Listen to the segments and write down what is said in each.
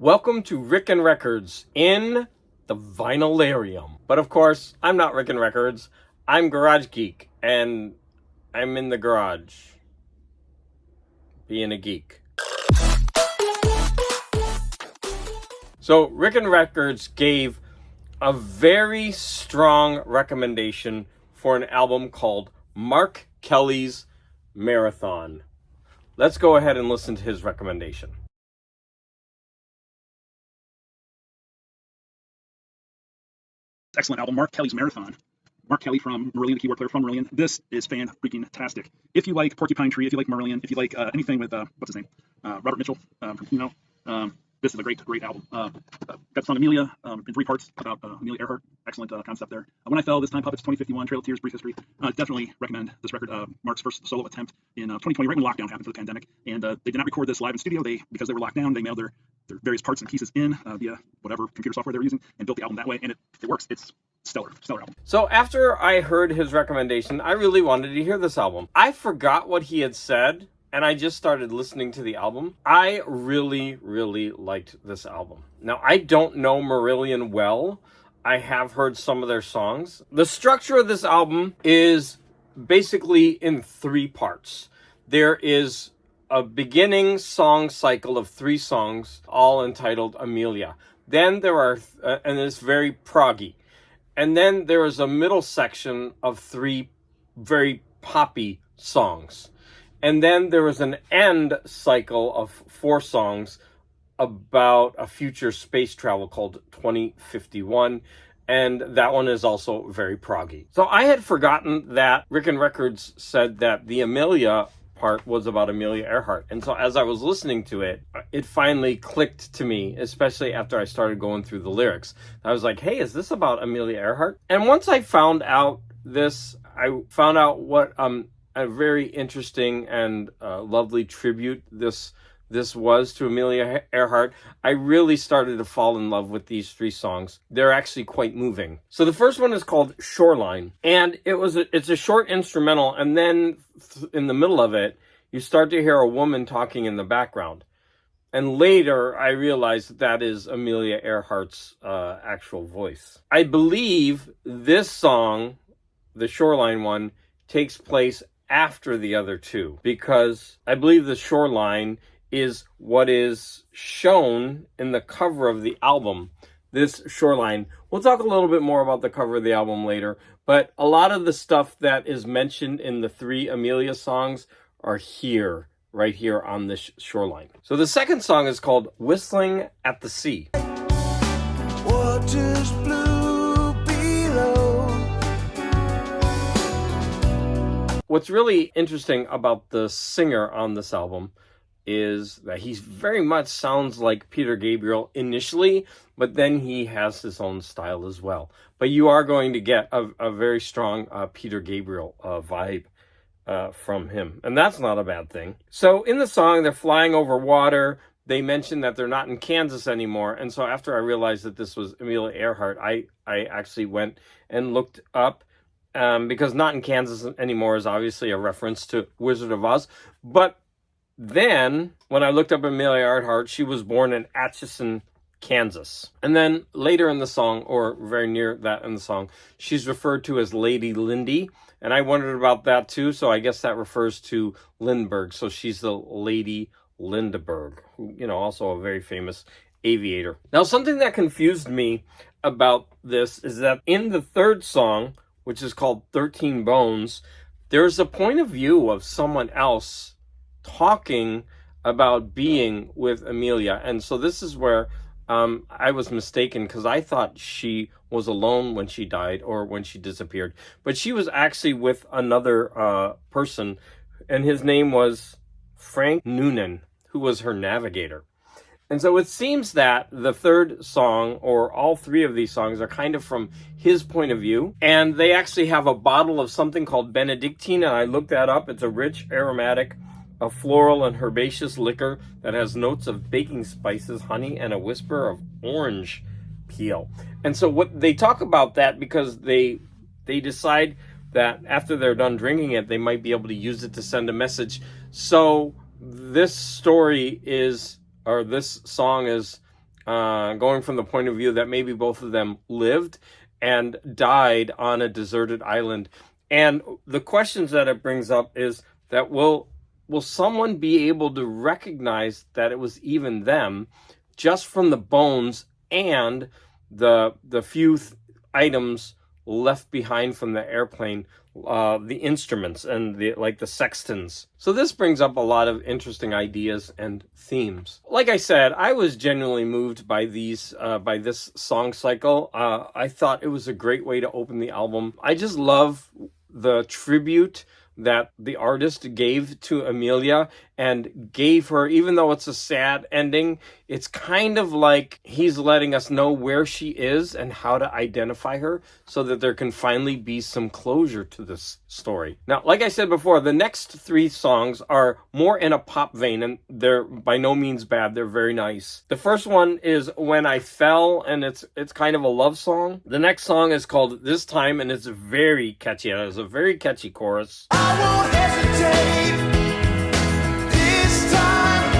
Welcome to Ricken Records in the Vinylarium. But of course, I'm not Ricken Records. I'm Garage Geek, and I'm in the garage being a geek. So Ricken Records gave a very strong recommendation for an album called Mark Kelly's Marathon. Let's go ahead and listen to his recommendation. Excellent album, Mark Kelly's Marathon. Mark Kelly from Marillion, the keyboard player from Marillion. This is fan-freaking-tastic. If you like Porcupine Tree, if you like Marillion, if you like anything with, what's his name? Robert Mitchell from Kino. This is a great album. Got the song Amelia in 3 parts about Amelia Earhart. Excellent concept there. When I Fell, This Time Puppets, 2051, Trail of Tears, Brief History. Definitely recommend this record. Mark's first solo attempt in 2020, right when lockdown happened for the pandemic. And they did not record this live in studio. Because they were locked down, they mailed their various parts and pieces in via whatever computer software they were using and built the album that way. And it works. It's stellar album. So after I heard his recommendation, I really wanted to hear this album. I forgot what he had said, and I just started listening to the album. I really liked this album. Now, I don't know Marillion well. I have heard some of their songs. The structure of this album is basically in 3 parts. There is a beginning song cycle of 3 songs, all entitled Amelia. Then there are, and it's very proggy. And then there is a middle section of 3 very poppy songs. And then there is an end cycle of 4 songs about a future space travel called 2051. And that one is also very proggy. So I had forgotten that Ricken Records said that the Amelia part was about Amelia Earhart. And so as I was listening to it, it finally clicked to me, especially after I started going through the lyrics. I was like, hey, is this about Amelia Earhart? And once I found out this, I found out what a very interesting and lovely tribute this was to Amelia Earhart. I really started to fall in love with these 3 songs. They're actually quite moving. So the first one is called Shoreline, and it's a short instrumental, and then in the middle of it, you start to hear a woman talking in the background. And later, I realized that is Amelia Earhart's actual voice. I believe this song, the Shoreline one, takes place after the other 2, because I believe the Shoreline is what is shown in the cover of the album. This Shoreline. We'll talk a little bit more about the cover of the album later, but a lot of the stuff that is mentioned in the 3 Amelia songs are here, right here on this Shoreline. So the second song is called Whistling at the Sea. Water's blue below. What's really interesting about the singer on this album is that he very much sounds like Peter Gabriel initially, but then he has his own style as well. But you are going to get a very strong Peter Gabriel vibe from him, and that's not a bad thing. So in the song, they're flying over water. They mention that they're not in Kansas anymore, and so after I realized that this was Amelia Earhart, I actually went and looked up, because Not in Kansas Anymore is obviously a reference to Wizard of Oz, but then, when I looked up Amelia Earhart, she was born in Atchison, Kansas. And then later in the song, or very near that in the song, she's referred to as Lady Lindy. And I wondered about that too, so I guess that refers to Lindbergh. So she's the Lady Lindbergh, who, also a very famous aviator. Now, something that confused me about this is that in the 3rd song, which is called 13 Bones, there's a point of view of someone else talking about being with Amelia. And so this is where I was mistaken, because I thought she was alone when she died or when she disappeared. But she was actually with another person, and his name was Frank Noonan, who was her navigator. And so it seems that the 3rd song, or all 3 of these songs, are kind of from his point of view. And they actually have a bottle of something called Benedictine, and I looked that up. It's a rich, aromatic, a floral and herbaceous liquor that has notes of baking spices, honey, and a whisper of orange peel. And so what they talk about that because they decide that after they're done drinking it, they might be able to use it to send a message. So this story is, or this song is going from the point of view that maybe both of them lived and died on a deserted island. And the questions that it brings up is that will someone be able to recognize that it was even them just from the bones and the few items left behind from the airplane, the instruments and the sextants. So this brings up a lot of interesting ideas and themes. Like I said, I was genuinely moved by by this song cycle. I thought it was a great way to open the album. I just love the tribute that the artist gave to Amelia and gave her, even though it's a sad ending, it's kind of like he's letting us know where she is and how to identify her so that there can finally be some closure to this story. Now, like I said before, the next 3 songs are more in a pop vein, and they're by no means bad. They're very nice. The first one is When I Fell, and it's kind of a love song. The next song is called This Time, and it's very catchy. It has a very catchy chorus. I won't hesitate. This time,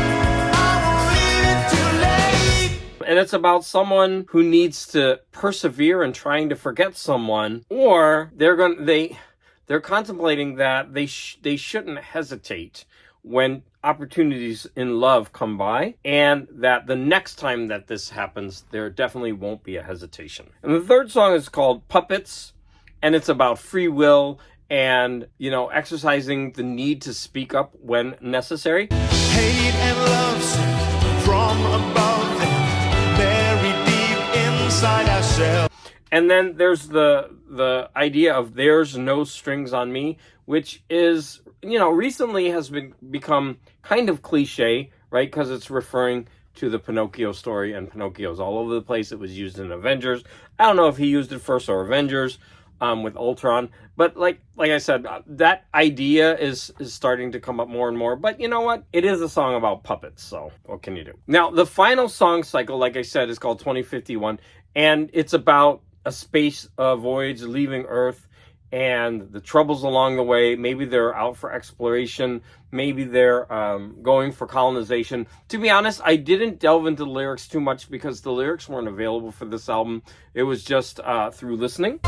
I won't leave it too late. And it's about someone who needs to persevere in trying to forget someone, or they're contemplating that they shouldn't hesitate when opportunities in love come by, and that the next time that this happens, there definitely won't be a hesitation. And the third song is called Puppets, and it's about free will and, exercising the need to speak up when necessary. Hate and love's from above, buried deep inside ourselves. And then there's the idea of There's No Strings on Me, which is, recently has become kind of cliche, right? Because it's referring to the Pinocchio story, and Pinocchio's all over the place. It was used in Avengers. I don't know if he used it first or Avengers with Ultron. But like I said, that idea is starting to come up more and more. But you know what? It is a song about puppets, so what can you do? Now, the final song cycle, like I said, is called 2051, and it's about a space voyage leaving Earth and the troubles along the way. Maybe they're out for exploration. Maybe they're going for colonization. To be honest, I didn't delve into the lyrics too much because the lyrics weren't available for this album. It was just through listening.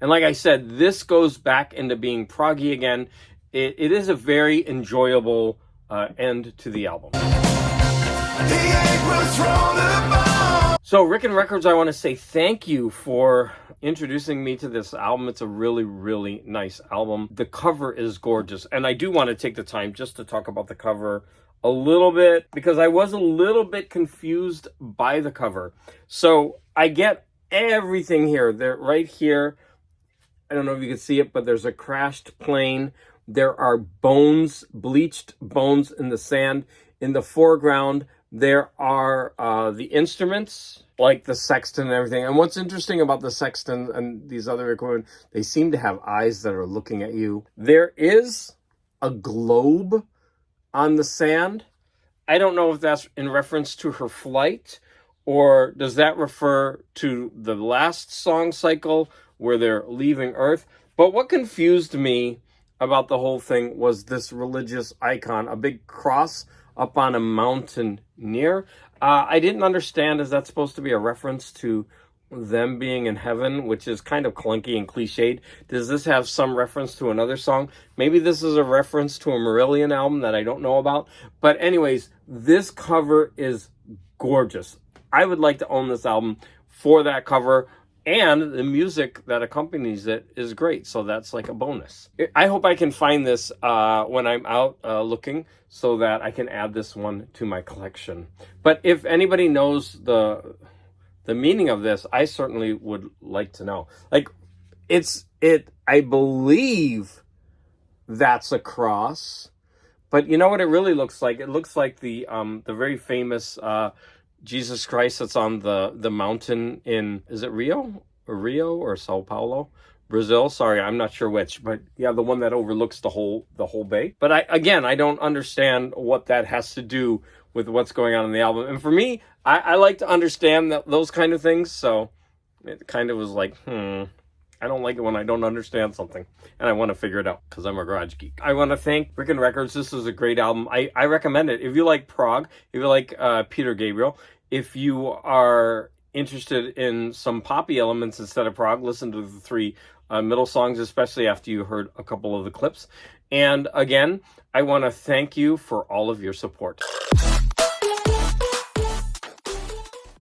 And like I said, this goes back into being proggy again. It is a very enjoyable end to the album. So Ricken Records, I want to say thank you for introducing me to this album. It's a really, really nice album. The cover is gorgeous. And I do want to take the time just to talk about the cover a little bit, because I was a little bit confused by the cover. So I get everything here. They're right here. I don't know if you can see it, but there's a crashed plane. There are bones, bleached bones in the sand. In the foreground, there are the instruments, like the sextant and everything. And what's interesting about the sextant and these other equipment, they seem to have eyes that are looking at you. There is a globe on the sand. I don't know if that's in reference to her flight, or does that refer to the last song cycle where they're leaving Earth? But what confused me about the whole thing was this religious icon, a big cross up on a mountain near. I didn't understand, is that supposed to be a reference to them being in heaven, which is kind of clunky and cliched? Does this have some reference to another song? Maybe this is a reference to a Marillion album that I don't know about. But anyways, this cover is gorgeous. I would like to own this album for that cover, and the music that accompanies it is great. So that's like a bonus. I hope I can find this when I'm out looking, so that I can add this one to my collection. But if anybody knows the meaning of this, I certainly would like to know. Like, I believe that's a cross, but you know what it really looks like? It looks like the very famous Jesus Christ that's on the mountain in, is it Rio or Sao Paulo? Brazil, sorry, I'm not sure which, but yeah, the one that overlooks the whole bay. But I don't understand what that has to do with what's going on in the album. And for me, I like to understand those kind of things, so it kind of was like, I don't like it when I don't understand something and I want to figure it out because I'm a garage geek. I want to thank Frickin' Records. This is a great album. I recommend it. If you like prog, if you like Peter Gabriel, if you are interested in some poppy elements instead of prog, listen to the 3 middle songs, especially after you heard a couple of the clips. And again, I want to thank you for all of your support.